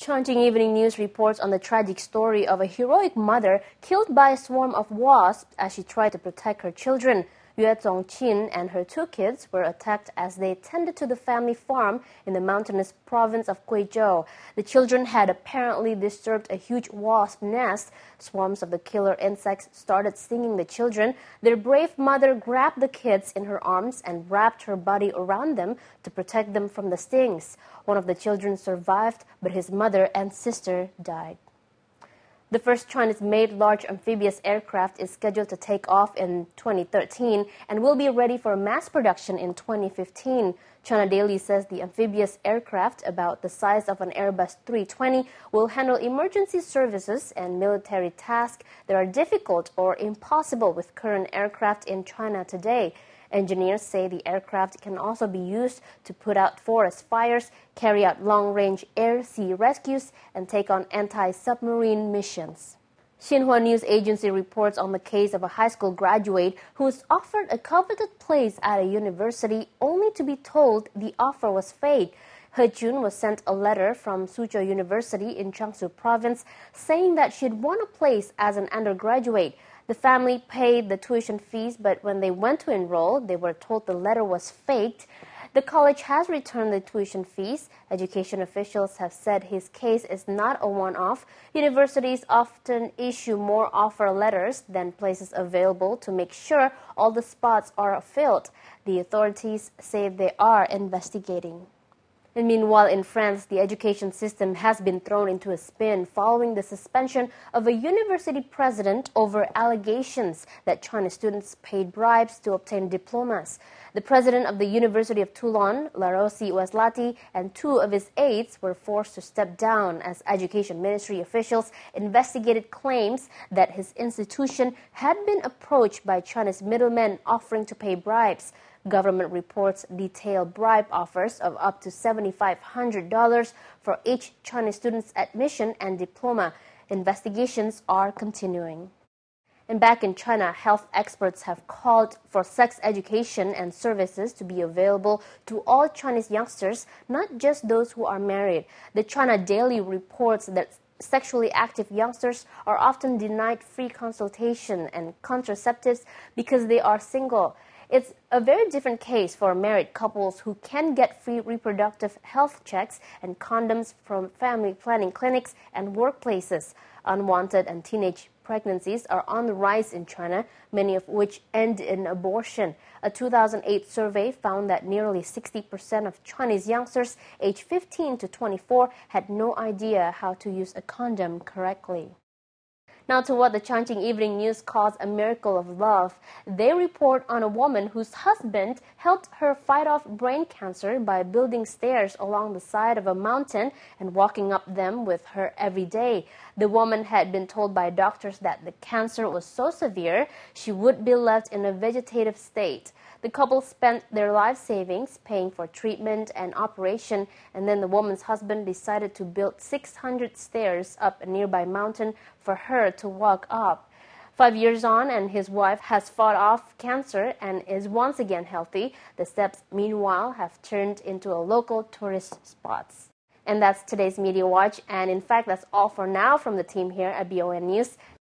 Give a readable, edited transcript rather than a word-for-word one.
Changing Evening News reports on the tragic story of a heroic mother killed by a swarm of wasps as she tried to protect her children. Yue Zongqin and her two kids were attacked as they tended to the family farm in the mountainous province of Guizhou. The children had apparently disturbed a huge wasp nest. Swarms of the killer insects started stinging the children. Their brave mother grabbed the kids in her arms and wrapped her body around them to protect them from the stings. One of the children survived, but his mother and sister died. The first Chinese-made large amphibious aircraft is scheduled to take off in 2013 and will be ready for mass production in 2015. China Daily says the amphibious aircraft, about the size of an Airbus 320, will handle emergency services and military tasks that are difficult or impossible with current aircraft in China today. Engineers say the aircraft can also be used to put out forest fires, carry out long-range air-sea rescues, and take on anti-submarine missions. Xinhua News Agency reports on the case of a high school graduate who was offered a coveted place at a university only to be told the offer was fake. He Jun was sent a letter from Suzhou University in Jiangsu province saying that she'd won a place as an undergraduate. The family paid the tuition fees, but when they went to enroll, they were told the letter was faked. The college has returned the tuition fees. Education officials have said his case is not a one-off. Universities often issue more offer letters than places available to make sure all the spots are filled. The authorities say they are investigating. And meanwhile, in France, the education system has been thrown into a spin following the suspension of a university president over allegations that Chinese students paid bribes to obtain diplomas. The president of the University of Toulon, Larosi Ouaslati, and two of his aides were forced to step down as education ministry officials investigated claims that his institution had been approached by Chinese middlemen offering to pay bribes. Government reports detail bribe offers of up to $7,500 for each Chinese student's admission and diploma. Investigations are continuing. And back in China, health experts have called for sex education and services to be available to all Chinese youngsters, not just those who are married. The China Daily reports that sexually active youngsters are often denied free consultation and contraceptives because they are single. It's a very different case for married couples who can get free reproductive health checks and condoms from family planning clinics and workplaces. Unwanted and teenage pregnancies are on the rise in China, many of which end in abortion. A 2008 survey found that nearly 60% of Chinese youngsters aged 15 to 24 had no idea how to use a condom correctly. Now to what the Changqing Evening News calls a miracle of love. They report on a woman whose husband helped her fight off brain cancer by building stairs along the side of a mountain and walking up them with her every day. The woman had been told by doctors that the cancer was so severe she would be left in a vegetative state. The couple spent their life savings paying for treatment and operation, and then the woman's husband decided to build 600 stairs up a nearby mountain for her to walk up. 5 years on, and his wife has fought off cancer and is once again healthy. The steps, meanwhile, have turned into a local tourist spots. And that's today's Media Watch, and in fact, that's all for now from the team here at BON News.